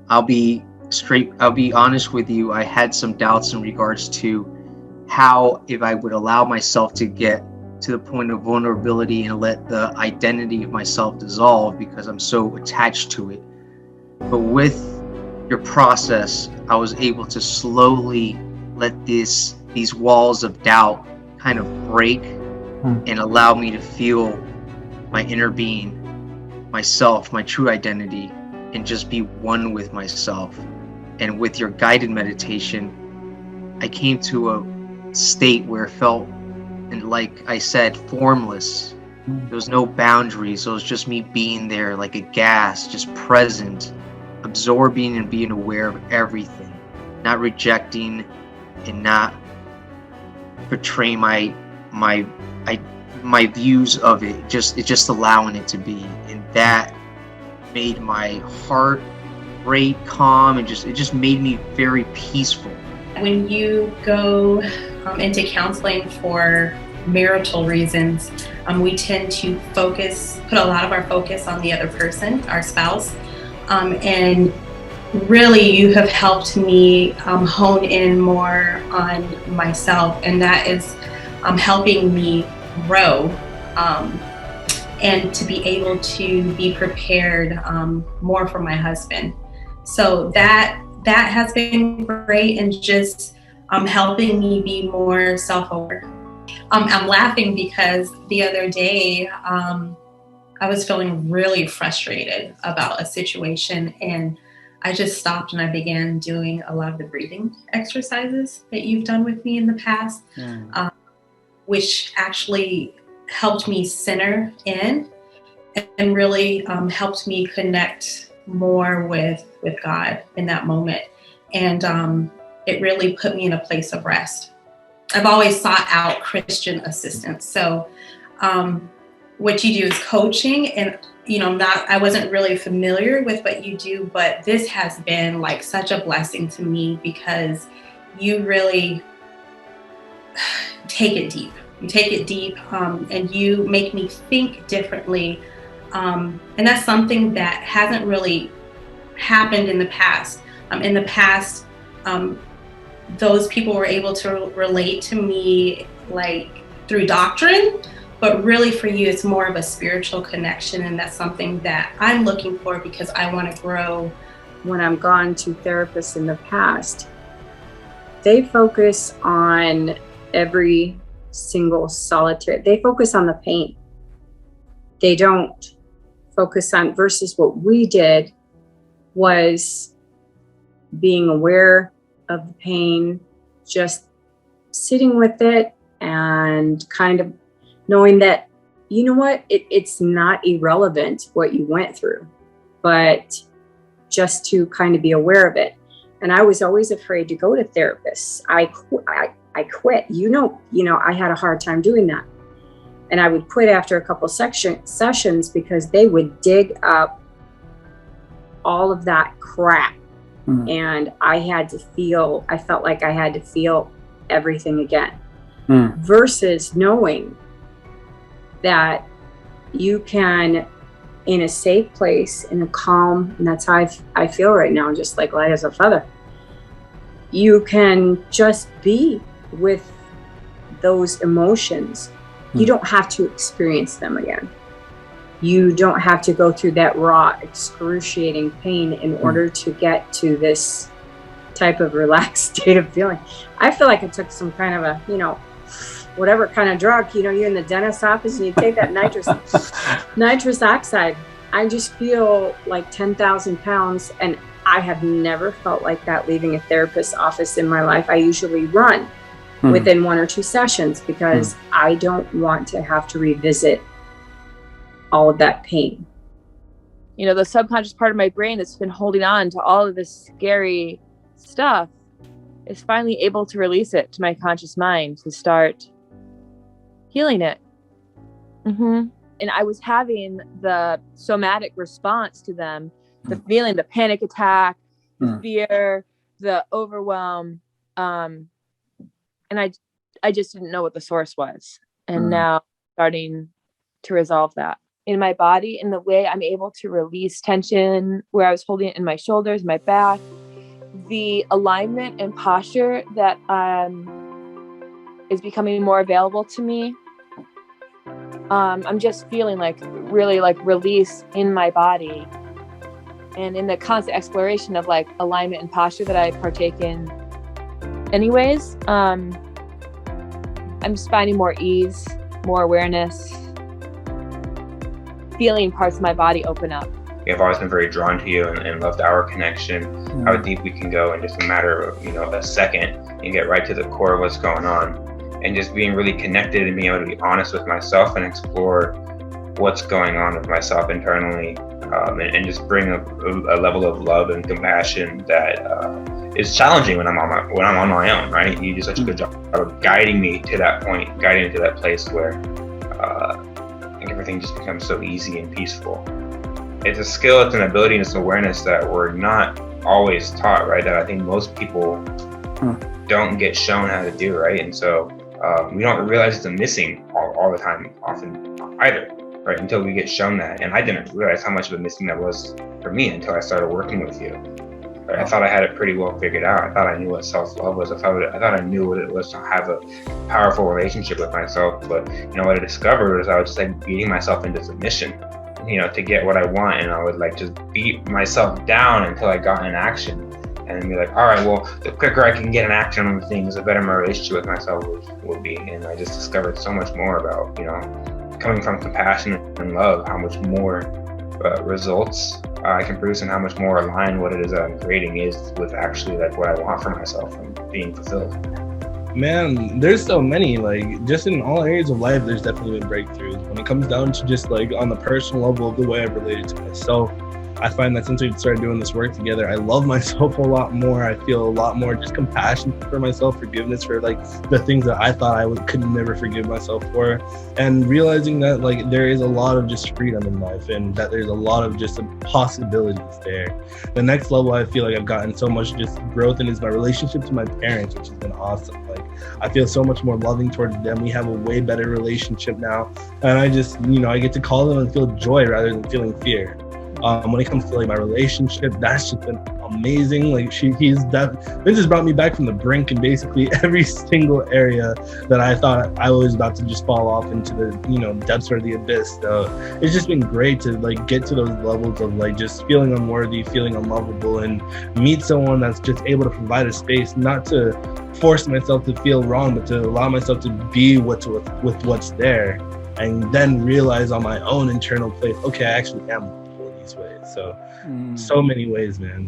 I'll be honest with you. I had some doubts in regards to how, if I would allow myself to get to the point of vulnerability and let the identity of myself dissolve because I'm so attached to it. But with your process, I was able to slowly let these walls of doubt kind of break and allow me to feel my inner being, myself, my true identity, and just be one with myself. And with your guided meditation, I came to a state where it felt, and like I said, formless. There was no boundaries. It was just me being there like a gas, just present, absorbing and being aware of everything, not rejecting and not portraying my views of it. Just allowing it to be, and that made my heart rate calm, and it just made me very peaceful. When you go into counseling for marital reasons, we tend to put a lot of our focus on the other person, our spouse, and really you have helped me hone in more on myself, and that is helping me grow and to be able to be prepared more for my husband. So that has been great, and just helping me be more self-aware. I'm laughing because the other day I was feeling really frustrated about a situation, and I just stopped and I began doing a lot of the breathing exercises that you've done with me in the past, which actually helped me center in and really helped me connect more with God in that moment. And it really put me in a place of rest. I've always sought out Christian assistance. So what you do is coaching, and I wasn't really familiar with what you do, but this has been like such a blessing to me because you really take it deep. You take it deep, and you make me think differently. And that's something that hasn't really happened in the past. In the past, those people were able to relate to me like through doctrine, but really for you, it's more of a spiritual connection. And that's something that I'm looking for because I want to grow. When I'm gone to therapists in the past, they focus on every single solitary, they focus on the pain. They don't focus on, versus what we did was being aware of the pain, just sitting with it and kind of knowing that, you know what, it's not irrelevant what you went through, but just to kind of be aware of it. And I was always afraid to go to therapists. I quit. I had a hard time doing that. And I would quit after a couple sessions because they would dig up all of that crap. And I felt like I had to feel everything again. Versus knowing that you can, in a safe place, in a calm, and that's how I feel right now, just like light as a feather. You can just be with those emotions. You don't have to experience them again. You don't have to go through that raw, excruciating pain in order to get to this type of relaxed state of feeling. I feel like I took some kind of a, whatever kind of drug, you're in the dentist's office and you take that nitrous oxide. I just feel like 10,000 pounds, and I have never felt like that leaving a therapist's office in my life. I usually run within 1 or 2 sessions because I don't want to have to revisit all of that pain. The subconscious part of my brain that's been holding on to all of this scary stuff is finally able to release it to my conscious mind to start healing it. And I was having the somatic response to them, the feeling, the panic attack, the fear, the overwhelm. And I just didn't know what the source was. And now starting to resolve that. in my body, in the way I'm able to release tension where I was holding it in my shoulders, my back, the alignment and posture that is becoming more available to me. I'm just feeling like really like release in my body, and in the constant exploration of like alignment and posture that I partake in anyways. I'm just finding more ease, more awareness, feeling parts of my body open up. I've always been very drawn to you and loved our connection, how deep we can go in just a matter of, a second, and get right to the core of what's going on. And just being really connected and being able to be honest with myself and explore what's going on with myself internally, and just bring a level of love and compassion that is challenging when I'm on my own, right? You do such a good job of guiding me to that point, guiding me to that place where I think everything just becomes so easy and peaceful. It's a skill, it's an ability, and it's an awareness that we're not always taught, right? That I think most people don't get shown how to do, right? And so we don't realize it's a missing all the time, often either, right? Until we get shown that. And I didn't realize how much of a missing that was for me until I started working with you. Right? I thought I had it pretty well figured out. I thought I knew what self-love was. I thought I knew what it was to have a powerful relationship with myself. But what I discovered was I was just like beating myself into submission, to get what I want. And I would like just beat myself down until I got in action. And then be like, all right, well, the quicker I can get an action on things, the better my relationship with myself will be. And I just discovered so much more about, coming from compassion and love, how much more results I can produce and how much more aligned what it is that I'm creating is with actually like what I want for myself and being fulfilled. Man, there's so many, like just in all areas of life, there's definitely been breakthroughs. When it comes down to just like on the personal level of the way I've related to myself, I find that since we started doing this work together, I love myself a lot more. I feel a lot more just compassion for myself, forgiveness for like the things that I thought I could never forgive myself for, and realizing that like there is a lot of just freedom in life and that there's a lot of just possibilities there. The next level I feel like I've gotten so much just growth in is my relationship to my parents, which has been awesome. Like I feel so much more loving towards them. We have a way better relationship now, and I just I get to call them and feel joy rather than feeling fear. When it comes to like my relationship, that's just been amazing. Like Vince has brought me back from the brink in basically every single area that I thought I was about to just fall off into the depths or the abyss. So it's just been great to like get to those levels of like just feeling unworthy, feeling unlovable, and meet someone that's just able to provide a space, not to force myself to feel wrong, but to allow myself to be with what's there, and then realize on my own internal place, okay, I actually am ways. So many ways, man.